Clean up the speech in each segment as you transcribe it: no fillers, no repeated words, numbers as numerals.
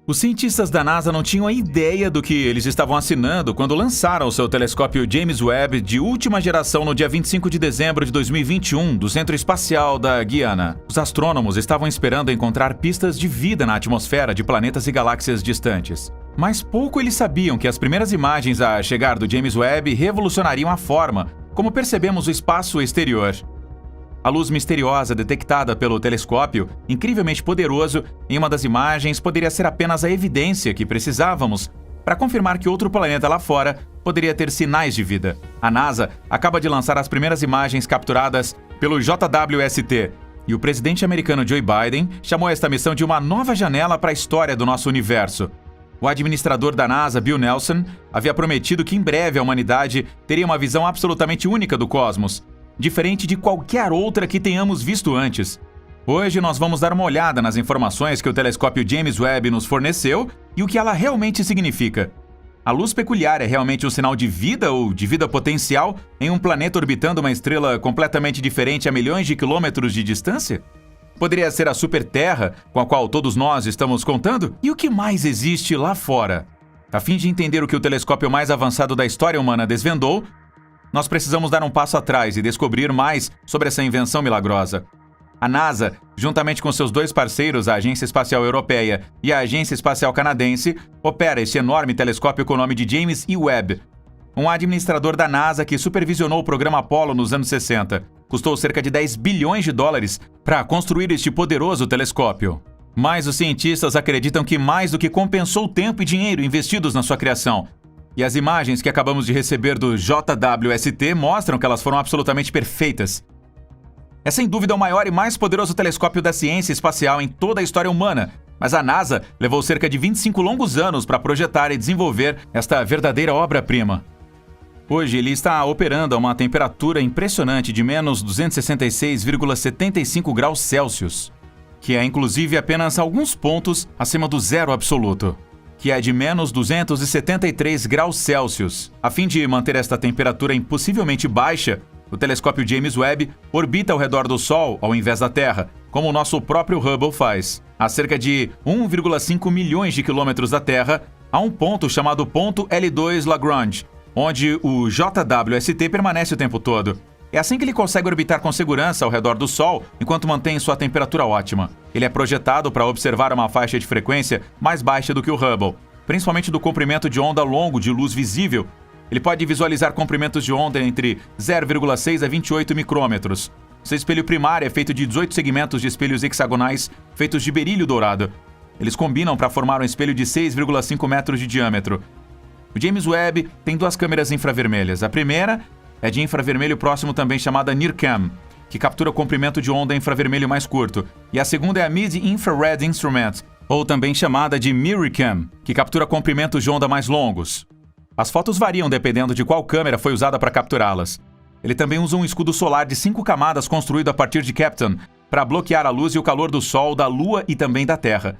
Os cientistas da NASA não tinham a ideia do que eles estavam assinando quando lançaram o seu telescópio James Webb de última geração no dia 25 de dezembro de 2021 do Centro Espacial da Guiana. Os astrônomos estavam esperando encontrar pistas de vida na atmosfera de planetas e galáxias distantes. Mas pouco eles sabiam que as primeiras imagens a chegar do James Webb revolucionariam a forma como percebemos o espaço exterior. A luz misteriosa detectada pelo telescópio, incrivelmente poderoso, em uma das imagens poderia ser apenas a evidência que precisávamos para confirmar que outro planeta lá fora poderia ter sinais de vida. A NASA acaba de lançar as primeiras imagens capturadas pelo JWST, e o presidente americano Joe Biden chamou esta missão de uma nova janela para a história do nosso universo. O administrador da NASA, Bill Nelson, havia prometido que em breve a humanidade teria uma visão absolutamente única do cosmos, diferente de qualquer outra que tenhamos visto antes. Hoje nós vamos dar uma olhada nas informações que o telescópio James Webb nos forneceu e o que ela realmente significa. A luz peculiar é realmente um sinal de vida ou de vida potencial em um planeta orbitando uma estrela completamente diferente a milhões de quilômetros de distância? Poderia ser a super-terra com a qual todos nós estamos contando? E o que mais existe lá fora? A fim de entender o que o telescópio mais avançado da história humana desvendou, nós precisamos dar um passo atrás e descobrir mais sobre essa invenção milagrosa. A NASA, juntamente com seus dois parceiros, a Agência Espacial Europeia e a Agência Espacial Canadense, opera este enorme telescópio com o nome de James E. Webb, um administrador da NASA que supervisionou o programa Apollo nos anos 60. Custou cerca de 10 bilhões de dólares para construir este poderoso telescópio. Mas os cientistas acreditam que mais do que compensou o tempo e dinheiro investidos na sua criação. E as imagens que acabamos de receber do JWST mostram que elas foram absolutamente perfeitas. É sem dúvida o maior e mais poderoso telescópio da ciência espacial em toda a história humana, mas a NASA levou cerca de 25 longos anos para projetar e desenvolver esta verdadeira obra-prima. Hoje ele está operando a uma temperatura impressionante de menos 266,75 graus Celsius, que é inclusive apenas alguns pontos acima do zero absoluto, que é de menos 273 graus Celsius. A fim de manter esta temperatura impossivelmente baixa, o telescópio James Webb orbita ao redor do Sol ao invés da Terra, como o nosso próprio Hubble faz. A cerca de 1,5 milhões de quilômetros da Terra, há um ponto chamado ponto L2 Lagrange, onde o JWST permanece o tempo todo. É assim que ele consegue orbitar com segurança ao redor do Sol, enquanto mantém sua temperatura ótima. Ele é projetado para observar uma faixa de frequência mais baixa do que o Hubble, principalmente do comprimento de onda longo de luz visível. Ele pode visualizar comprimentos de onda entre 0,6 a 28 micrômetros. Seu espelho primário é feito de 18 segmentos de espelhos hexagonais feitos de berílio dourado. Eles combinam para formar um espelho de 6,5 metros de diâmetro. O James Webb tem duas câmeras infravermelhas. A primeira é de infravermelho próximo, também chamada NIRCam, que captura o comprimento de onda infravermelho mais curto. E a segunda é a Mid-Infrared Instrument, ou também chamada de MIRICam, que captura comprimentos de onda mais longos. As fotos variam dependendo de qual câmera foi usada para capturá-las. Ele também usa um escudo solar de 5 camadas construído a partir de Kapton para bloquear a luz e o calor do Sol, da Lua e também da Terra.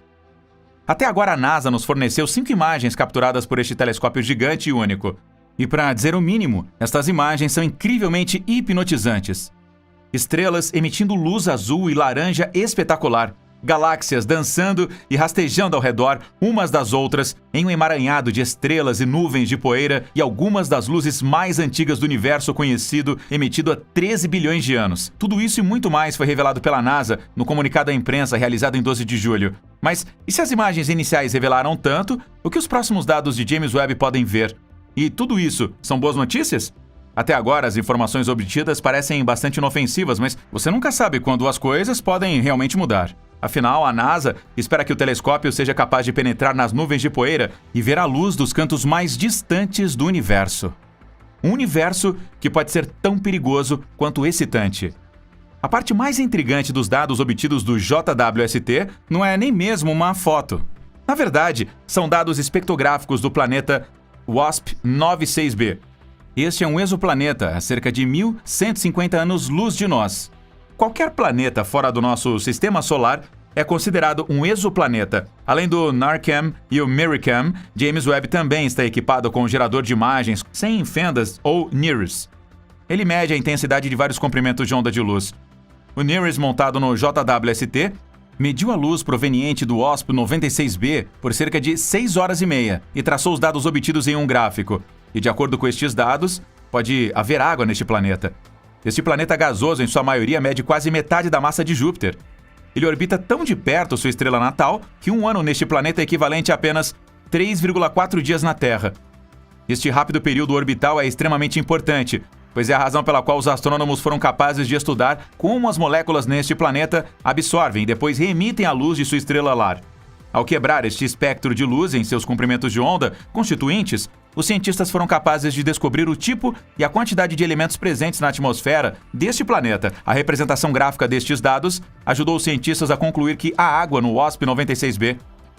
Até agora a NASA nos forneceu 5 imagens capturadas por este telescópio gigante e único. E para dizer o mínimo, estas imagens são incrivelmente hipnotizantes. Estrelas emitindo luz azul e laranja espetacular. Galáxias dançando e rastejando ao redor umas das outras em um emaranhado de estrelas e nuvens de poeira e algumas das luzes mais antigas do universo conhecido, emitido há 13 bilhões de anos. Tudo isso e muito mais foi revelado pela NASA no comunicado à imprensa realizado em 12 de julho. Mas e se as imagens iniciais revelaram tanto, o que os próximos dados de James Webb podem ver? E tudo isso são boas notícias? Até agora, as informações obtidas parecem bastante inofensivas, mas você nunca sabe quando as coisas podem realmente mudar. Afinal, a NASA espera que o telescópio seja capaz de penetrar nas nuvens de poeira e ver a luz dos cantos mais distantes do universo. Um universo que pode ser tão perigoso quanto excitante. A parte mais intrigante dos dados obtidos do JWST não é nem mesmo uma foto. Na verdade, são dados espectrográficos do planeta WASP-96b. Este é um exoplaneta a cerca de 1.150 anos-luz de nós. Qualquer planeta fora do nosso sistema solar é considerado um exoplaneta. Além do NIRCam e o MIRICam, James Webb também está equipado com um gerador de imagens sem fendas ou NIRIS. Ele mede a intensidade de vários comprimentos de onda de luz. O NIRIS montado no JWST mediu a luz proveniente do WASP 96b por cerca de 6 horas e meia e traçou os dados obtidos em um gráfico. E de acordo com estes dados, pode haver água neste planeta. Este planeta gasoso, em sua maioria, mede quase metade da massa de Júpiter. Ele orbita tão de perto sua estrela natal que um ano neste planeta é equivalente a apenas 3,4 dias na Terra. Este rápido período orbital é extremamente importante, pois é a razão pela qual os astrônomos foram capazes de estudar como as moléculas neste planeta absorvem e depois reemitem a luz de sua estrela-lar. Ao quebrar este espectro de luz em seus comprimentos de onda constituintes, os cientistas foram capazes de descobrir o tipo e a quantidade de elementos presentes na atmosfera deste planeta. A representação gráfica destes dados ajudou os cientistas a concluir que há água no WASP 96b.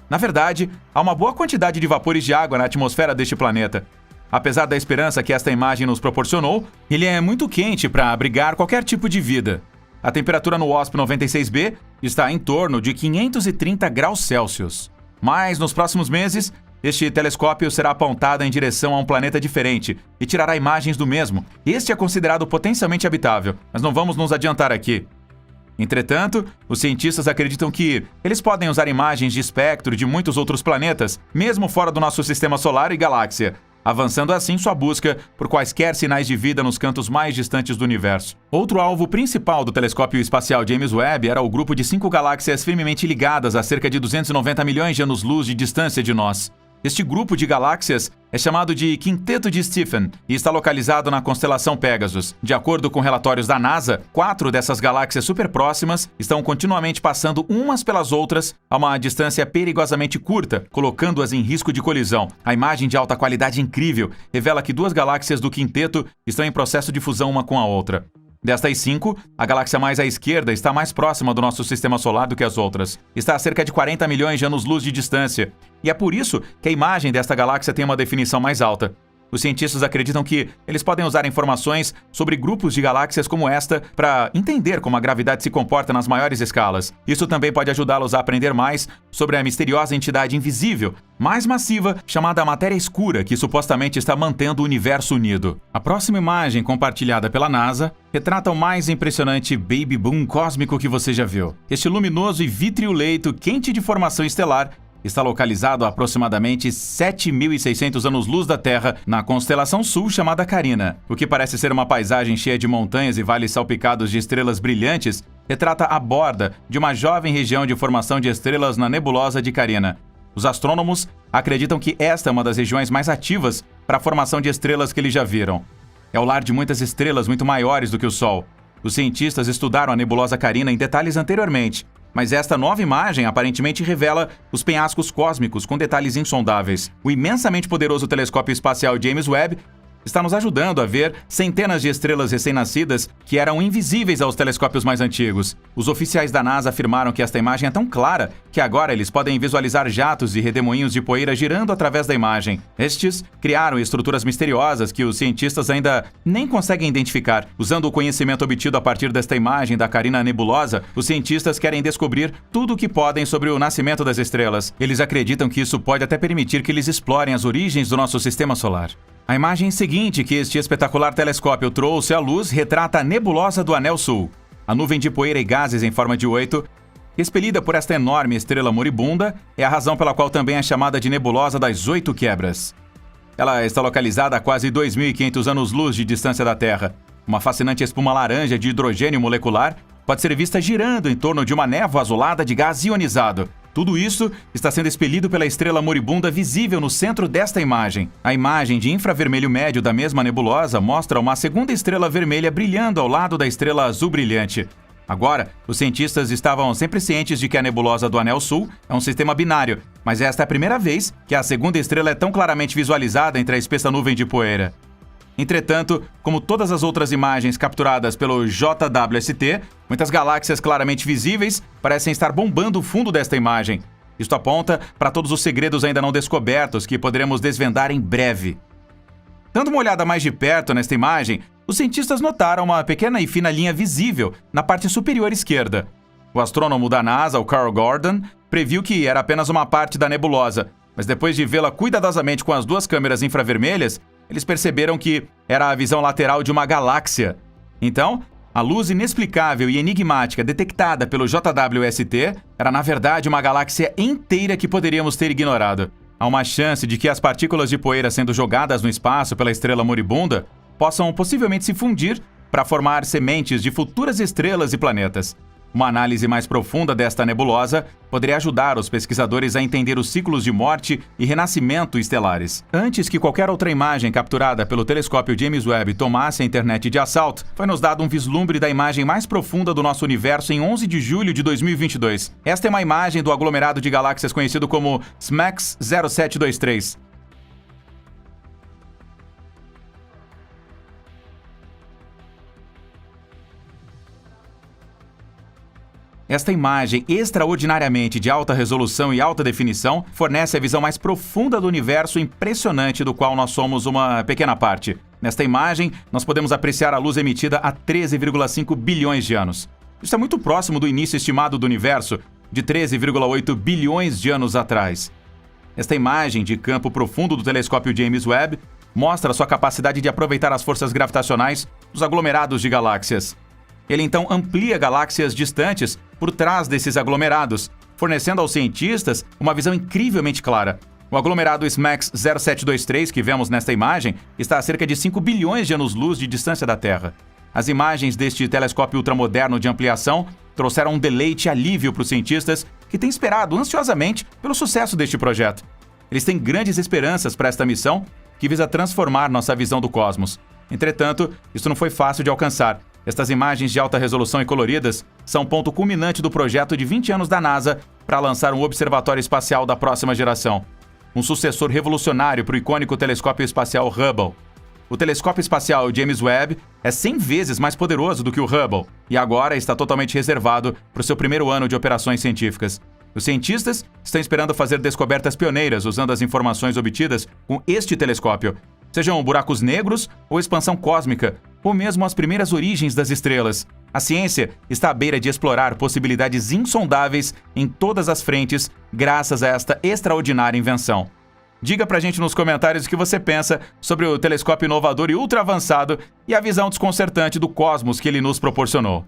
Na verdade, há uma boa quantidade de vapores de água na atmosfera deste planeta. Apesar da esperança que esta imagem nos proporcionou, ele é muito quente para abrigar qualquer tipo de vida. A temperatura no WASP 96b está em torno de 530 graus Celsius. Mas, nos próximos meses, este telescópio será apontado em direção a um planeta diferente e tirará imagens do mesmo. Este é considerado potencialmente habitável, mas não vamos nos adiantar aqui. Entretanto, os cientistas acreditam que eles podem usar imagens de espectro de muitos outros planetas, mesmo fora do nosso sistema solar e galáxia, avançando assim sua busca por quaisquer sinais de vida nos cantos mais distantes do universo. Outro alvo principal do telescópio espacial James Webb era o grupo de 5 galáxias firmemente ligadas a cerca de 290 milhões de anos-luz de distância de nós. Este grupo de galáxias é chamado de Quinteto de Stephan e está localizado na constelação Pegasus. De acordo com relatórios da NASA, 4 dessas galáxias superpróximas estão continuamente passando umas pelas outras a uma distância perigosamente curta, colocando-as em risco de colisão. A imagem de alta qualidade incrível revela que 2 galáxias do quinteto estão em processo de fusão uma com a outra. Destas 5, a galáxia mais à esquerda está mais próxima do nosso sistema solar do que as outras. Está a cerca de 40 milhões de anos-luz de distância. E é por isso que a imagem desta galáxia tem uma definição mais alta. Os cientistas acreditam que eles podem usar informações sobre grupos de galáxias como esta para entender como a gravidade se comporta nas maiores escalas. Isso também pode ajudá-los a aprender mais sobre a misteriosa entidade invisível, mais massiva, chamada matéria escura, que supostamente está mantendo o universo unido. A próxima imagem compartilhada pela NASA retrata o mais impressionante baby boom cósmico que você já viu. Este luminoso e vítreo leito quente de formação estelar está localizado a aproximadamente 7.600 anos-luz da Terra, na constelação sul chamada Carina. O que parece ser uma paisagem cheia de montanhas e vales salpicados de estrelas brilhantes retrata a borda de uma jovem região de formação de estrelas na nebulosa de Carina. Os astrônomos acreditam que esta é uma das regiões mais ativas para a formação de estrelas que eles já viram. É o lar de muitas estrelas muito maiores do que o Sol. Os cientistas estudaram a nebulosa Carina em detalhes anteriormente, mas esta nova imagem aparentemente revela os penhascos cósmicos com detalhes insondáveis. O imensamente poderoso telescópio espacial James Webb está nos ajudando a ver centenas de estrelas recém-nascidas que eram invisíveis aos telescópios mais antigos. Os oficiais da NASA afirmaram que esta imagem é tão clara que agora eles podem visualizar jatos e redemoinhos de poeira girando através da imagem. Estes criaram estruturas misteriosas que os cientistas ainda nem conseguem identificar. Usando o conhecimento obtido a partir desta imagem da Carina nebulosa, os cientistas querem descobrir tudo o que podem sobre o nascimento das estrelas. Eles acreditam que isso pode até permitir que eles explorem as origens do nosso sistema solar. A imagem seguinte que este espetacular telescópio trouxe à luz retrata a nebulosa do Anel Sul. A nuvem de poeira e gases em forma de 8, expelida por esta enorme estrela moribunda, é a razão pela qual também é chamada de nebulosa das 8 quebras. Ela está localizada a quase 2.500 anos-luz de distância da Terra. Uma fascinante espuma laranja de hidrogênio molecular pode ser vista girando em torno de uma névoa azulada de gás ionizado. Tudo isso está sendo expelido pela estrela moribunda visível no centro desta imagem. A imagem de infravermelho médio da mesma nebulosa mostra uma segunda estrela vermelha brilhando ao lado da estrela azul brilhante. Agora, os cientistas estavam sempre cientes de que a nebulosa do Anel Sul é um sistema binário, mas esta é a primeira vez que a segunda estrela é tão claramente visualizada entre a espessa nuvem de poeira. Entretanto, como todas as outras imagens capturadas pelo JWST, muitas galáxias claramente visíveis parecem estar bombando o fundo desta imagem. Isto aponta para todos os segredos ainda não descobertos que poderemos desvendar em breve. Dando uma olhada mais de perto nesta imagem, os cientistas notaram uma pequena e fina linha visível na parte superior esquerda. O astrônomo da NASA, o Carl Gordon, previu que era apenas uma parte da nebulosa, mas depois de vê-la cuidadosamente com as 2 câmeras infravermelhas, eles perceberam que era a visão lateral de uma galáxia. Então, A luz inexplicável e enigmática detectada pelo JWST era, na verdade, uma galáxia inteira que poderíamos ter ignorado. Há uma chance de que as partículas de poeira sendo jogadas no espaço pela estrela moribunda possam possivelmente se fundir para formar sementes de futuras estrelas e planetas. Uma análise mais profunda desta nebulosa poderia ajudar os pesquisadores a entender os ciclos de morte e renascimento estelares. Antes que qualquer outra imagem capturada pelo telescópio James Webb tomasse a internet de assalto, foi nos dado um vislumbre da imagem mais profunda do nosso universo em 11 de julho de 2022. Esta é uma imagem do aglomerado de galáxias conhecido como SMACS 0723. Esta imagem extraordinariamente de alta resolução e alta definição fornece a visão mais profunda do universo impressionante do qual nós somos uma pequena parte. Nesta imagem, nós podemos apreciar a luz emitida há 13,5 bilhões de anos. Isso é muito próximo do início estimado do universo, de 13,8 bilhões de anos atrás. Esta imagem de campo profundo do telescópio James Webb mostra sua capacidade de aproveitar as forças gravitacionais dos aglomerados de galáxias. Ele então amplia galáxias distantes por trás desses aglomerados, fornecendo aos cientistas uma visão incrivelmente clara. O aglomerado SMACS 0723 que vemos nesta imagem está a cerca de 5 bilhões de anos-luz de distância da Terra. As imagens deste telescópio ultramoderno de ampliação trouxeram um deleite e alívio para os cientistas que têm esperado ansiosamente pelo sucesso deste projeto. Eles têm grandes esperanças para esta missão que visa transformar nossa visão do cosmos. Entretanto, isso não foi fácil de alcançar. Estas imagens de alta resolução e coloridas são ponto culminante do projeto de 20 anos da NASA para lançar um observatório espacial da próxima geração. Um sucessor revolucionário para o icônico telescópio espacial Hubble. O telescópio espacial James Webb é 100 vezes mais poderoso do que o Hubble e agora está totalmente reservado para o seu primeiro ano de operações científicas. Os cientistas estão esperando fazer descobertas pioneiras usando as informações obtidas com este telescópio, sejam buracos negros ou expansão cósmica, ou mesmo as primeiras origens das estrelas. A ciência está à beira de explorar possibilidades insondáveis em todas as frentes graças a esta extraordinária invenção. Diga pra gente nos comentários o que você pensa sobre o telescópio inovador e ultra avançado e a visão desconcertante do cosmos que ele nos proporcionou.